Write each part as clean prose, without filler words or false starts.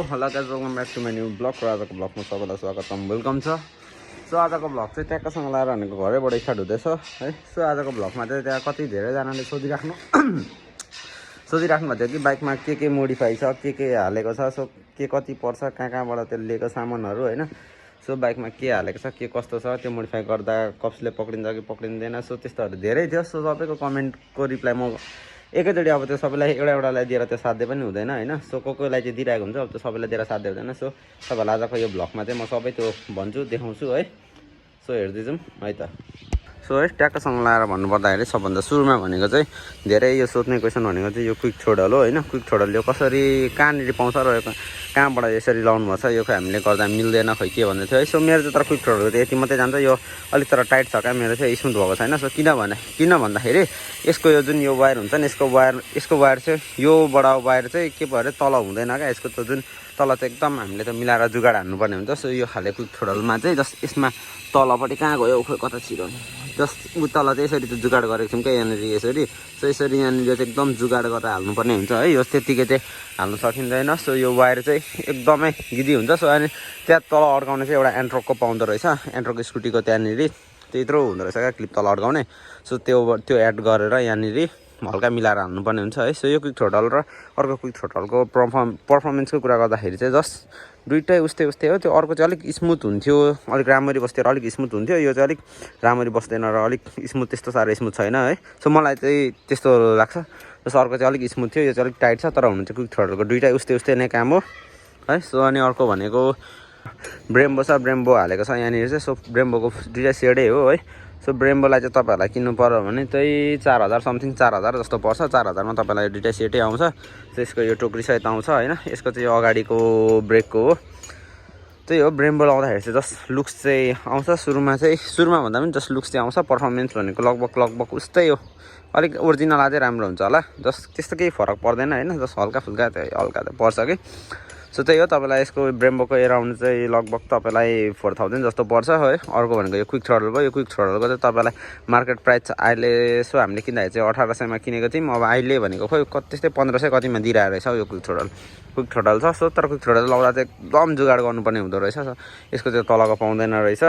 Hello guys, welcome back to my new blog र आजको ब्लगमा सबैलाई स्वागतम वेलकम छ। सो आजको ब्लग चाहिँ ट्याक्कसँग लाएर भनेको घरैबाट स्टार्ट हुँदैछ है। सो आजको ब्लगमा चाहिँ त्यहाँ कति धेरैजनाले सोधिराख्नु भएको थियो कि बाइकमा के मोडिफाई छ, के हालेको छ, सो के कति पर्छ, कहाँबाट त्यो लिएको सामानहरू होइन। सो बाइकमा के हालेको छ, के कस्तो छ, त्यो मोडिफाई गर्दा कप्सले पक्रिन्छ कि पक्रिँदैन, सो त्यस्तोहरू धेरै थियो। सो सबैको कमेन्टको रिप्लाई म एकैचोटि अब त्यो सबैलाई एउटालाई दिएर त्यो साध्य पनि हुँदैन होइन। सो कोहीलाई चाहिँ दिइरहेको हुन्छ, अब त्यो सबैलाई दिएर साध्य हुँदैन। सो तपाईँलाई आजको यो ब्लगमा चाहिँ म सबै त्यो भन्छु, देखाउँछु है। सो हेर्दै जाउँ है त। सो है, ट्याक्कसँग लाएर भन्नुपर्दाखेरि सबभन्दा सुरुमा भनेको चाहिँ धेरै यो सोध्ने क्वेसन भनेको चाहिँ यो क्विक थ्रोटल हो होइन। क्विक थ्रोटल यो कसरी कहाँनिर पाउँछ र यो कहाँबाट यसरी लाउनुपर्छ, यो खै हामीले गर्दा मिल्दैन खै के भन्दै थियो है। सो मेरो चाहिँ तर क्विक थ्रोटलको चाहिँ यति मात्रै जान्छ, यो अलिक तर टाइट छ क्या, मेरो चाहिँ स्मुथ भएको छैन। सो किन भन्दाखेरि यसको यो जुन यो वायर हुन्छ नि, यसको वायर चाहिँ यो बडा वायर चाहिँ के भयो अरे तल हुँदैन क्या। यसको त जुन तल चाहिँ एकदम हामीले त मिलाएर जुगाड हान्नुपर्ने हुन्छ। सो यो खाले क्विक थ्रोटलमा चाहिँ जस्ट यसमा तलपट्टि कहाँ गयो खोइ कता छिरो जस्ट उ तल चाहिँ यसरी त जुगाड गरेको छौँ क्या यहाँनिर यसरी। सो यसरी यहाँनिर चाहिँ एकदम जुगाड गरेर हाल्नुपर्ने हुन्छ है। यो त्यत्तिकै चाहिँ हाल्नु सकिँदैन। सो यो वायर चाहिँ एकदमै गिदी हुन्छ। सो अनि त्यहाँ तल अड्काउने चाहिँ एउटा एन्ट्रोकको पाउँदो रहेछ, एन्ट्रोक स्कुटीको त्यहाँनिर त्यत्रो हुँदो रहेछ क्या क्लिप तल अड्काउने। सो त्यो एड गरेर यहाँनिर हल्का मिलाएर हाल्नुपर्ने हुन्छ है। सो यो क्विक थ्रोटल र अर्को क्विक थ्रोटलको पर्फर्मेन्सको कुरा गर्दाखेरि चाहिँ जस्ट दुइटै उस्तै हो। त्यो अर्को चाहिँ अलिक स्मुथ हुन्थ्यो, अलिक राम्ररी बस्थ्यो र अलिक स्मुथ हुन्थ्यो। यो चाहिँ अलिक राम्ररी बस्दैन र अलिक स्मुथ, त्यस्तो साह्रो स्मुथ छैन है। सो मलाई चाहिँ त्यस्तो लाग्छ। जस्तो अर्को चाहिँ अलिक स्मुथ थियो, यो चाहिँ अलिक टाइट छ। तर हुनु चाहिँ क्विक थ्रोटलको दुइटै उस्तै नै काम हो है। सो अनि अर्को भनेको ब्रेम्बो छ, ब्रेम्बो हालेको छ यहाँनिर चाहिँ। सो ब्रेम्बोको दुइटा सेडै हो है। सो ब्रेम्बोलाई चाहिँ तपाईँहरूलाई किन्नु पर्यो भने चाहिँ 4000 समथिङ 4000 जस्तो पर्छ। 4000मा तपाईँलाई दुइटै सेटै आउँछ। सो यसको यो टोक्री सहित आउँछ होइन। यसको चाहिँ यो अगाडिको ब्रेकको हो, त्यही हो। ब्रेम्बो लाउँदाखेरि चाहिँ जस्ट लुक्स चाहिँ आउँछ सुरुमा भन्दा पनि जस्ट लुक्स चाहिँ आउँछ। पर्फर्मेन्स भनेको लगभग उस्तै हो, अलिक ओरिजिनल अझै राम्रो हुन्छ होला। जस्ट त्यस्तो केही फरक पर्दैन होइन, जस्ट हल्का त पर्छ कि। सो त्यही हो, तपाईँलाई यसको ब्रेम्बोको एराउन्ड चाहिँ लगभग तपाईँलाई 4000 जस्तो पर्छ है। अर्को भनेको यो क्विक थ्रोटल भयो। यो क्विक थ्रोटलको चाहिँ तपाईँलाई मार्केट प्राइस अहिले सो हामीले किन्दाखेरि चाहिँ 1800मा किनेको थियौँ। अब अहिले भनेको खोइ त्यस्तै 1500 कतिमा दिइरहेको रहेछ यो क्विक थ्रोटल छ। सो तर क्विक थ्रोटल लाउँदा चाहिँ एकदम जुगाड गर्नुपर्ने हुँदो रहेछ। यसको चाहिँ तलको पाउँदैन रहेछ,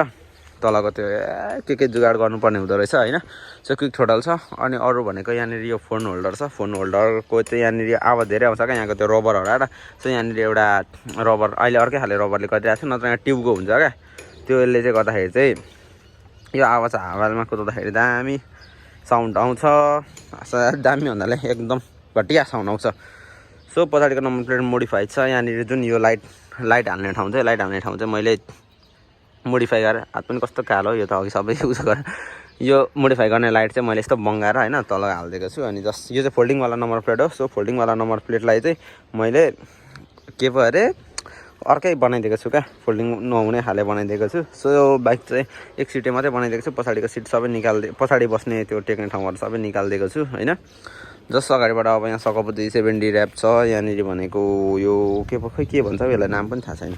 तलको त्यो के जुगाड गर्नुपर्ने हुँदो रहेछ होइन। सो क्विक थ्रोटल छ। अनि अरू भनेको यहाँनिर यो फोन होल्डर छ। फोन होल्डरको चाहिँ यहाँनिर आवाज धेरै आउँछ क्या, यहाँको त्यो रबर हराएर। सो यहाँनिर एउटा रबर अहिले अर्कै खाले रबरले गरिरहेको छ, नत्र यहाँ ट्युबको हुन्छ क्या, त्यसले चाहिँ गर्दाखेरि चाहिँ यो आवाज हावालमा कुदाउँदाखेरि दामी साउन्ड आउँछ। दामी भन्नाले एकदम घटिया साउन्ड आउँछ। सो पछाडिको नम्बर प्लेट मोडिफाई छ। यहाँनिर जुन यो लाइट हाल्ने ठाउँ चाहिँ मैले मोडिफाई गरेर, हात पनि कस्तो कालो, यो त अघि सबै युज गरेर यो मोडिफाई गर्ने लाइट चाहिँ मैले यस्तो बङ्गाएर होइन तल हालिदिएको छु। अनि जस्ट यो चाहिँ फोल्डिङवाला नम्बर प्लेट हो। सो फोल्डिङवाला नम्बर प्लेटलाई चाहिँ मैले के भयो अरे अर्कै बनाइदिएको छु क्या, फोल्डिङ नहुने खाले बनाइदिएको छु। सो यो बाइक चाहिँ एक सिटै मात्रै बनाइदिएको छु, पछाडिको सिट सबै पछाडि बस्ने त्यो टेक्ने ठाउँहरू सबै निकालिदिएको छु होइन। जस्ट अगाडिबाट अब यहाँ सकपुदी 70 ऱ्याप छ। यहाँनिर भनेको यो के भन्छ यसलाई नाम पनि थाहा छैन,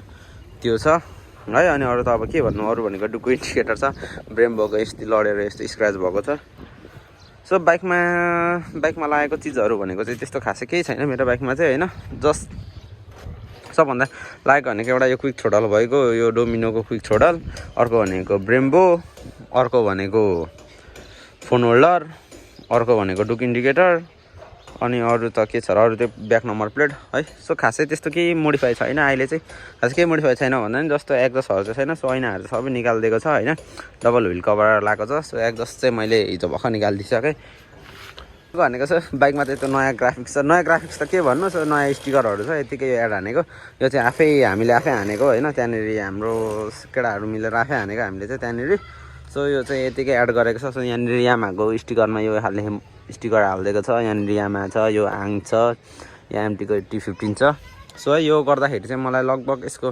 त्यो छ है। अनि अरू त अब के भन्नु, अरू भनेको डुकु इन्डिकेटर छ, ब्रेम्बोको यस्तो लडेर यस्तो स्क्रच भएको छ। सो बाइकमा लागेको चिजहरू भनेको चाहिँ त्यस्तो खासै केही छैन मेरो बाइकमा चाहिँ होइन। जस्ट सबभन्दा लागेको भनेको एउटा यो क्विक थ्रोटल भएको, यो डोमिनोको क्विक थ्रोटल, अर्को भनेको ब्रेम्बो, अर्को भनेको फोन होल्डर, अर्को भनेको डुक इन्डिकेटर, अनि अरू त के छ र अरू त्यो ब्याक नम्बर प्लेट है। सो खासै त्यस्तो केही मोडिफाई छैन अहिले चाहिँ, खासै केही मोडिफाई छैन भन्दा पनि जस्तो एक्जस्टहरू चाहिँ छैन। सो ऐनाहरू सबै निकालिदिएको छ होइन, डबल व्हिल कभर लगाएको छ। सो एक्जस्ट चाहिँ मैले हिजो भर्खर निकालिदिइसकेँ भनेको छ। बाइकमा चाहिँ त्यो नयाँ ग्राफिक्स छ, नयाँ ग्राफिक्स त के भन्नु। सो नयाँ स्टिकरहरू छ, यतिकै एड हानेको, यो चाहिँ हामीले आफै हानेको होइन। त्यहाँनिर हाम्रो केटाहरू मिलेर आफै हानेको हामीले चाहिँ त्यहाँनिर। सो यो चाहिँ यतिकै एड गरेको छ। सो यहाँनिर यामाको स्टिकरमा यो खाले स्टिकर हालिदिएको छ। यहाँनिर यामा छ, यो आङ छ, यहाँ एमटीको T15 छ। सो यो गर्दाखेरि चाहिँ मलाई लगभग यसको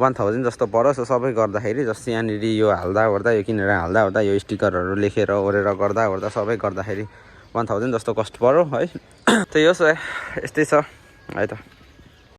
1000 जस्तो पर्यो। सो सबै गर्दाखेरि जस्तो यहाँनिर यो हाल्दा यो किनेर हाल्दा यो स्टिकरहरू लेखेर ओरेर गर्दा सबै गर्दाखेरि 1000 जस्तो कस्ट पर्यो है। त्यही हो। सो यस्तै छ है त।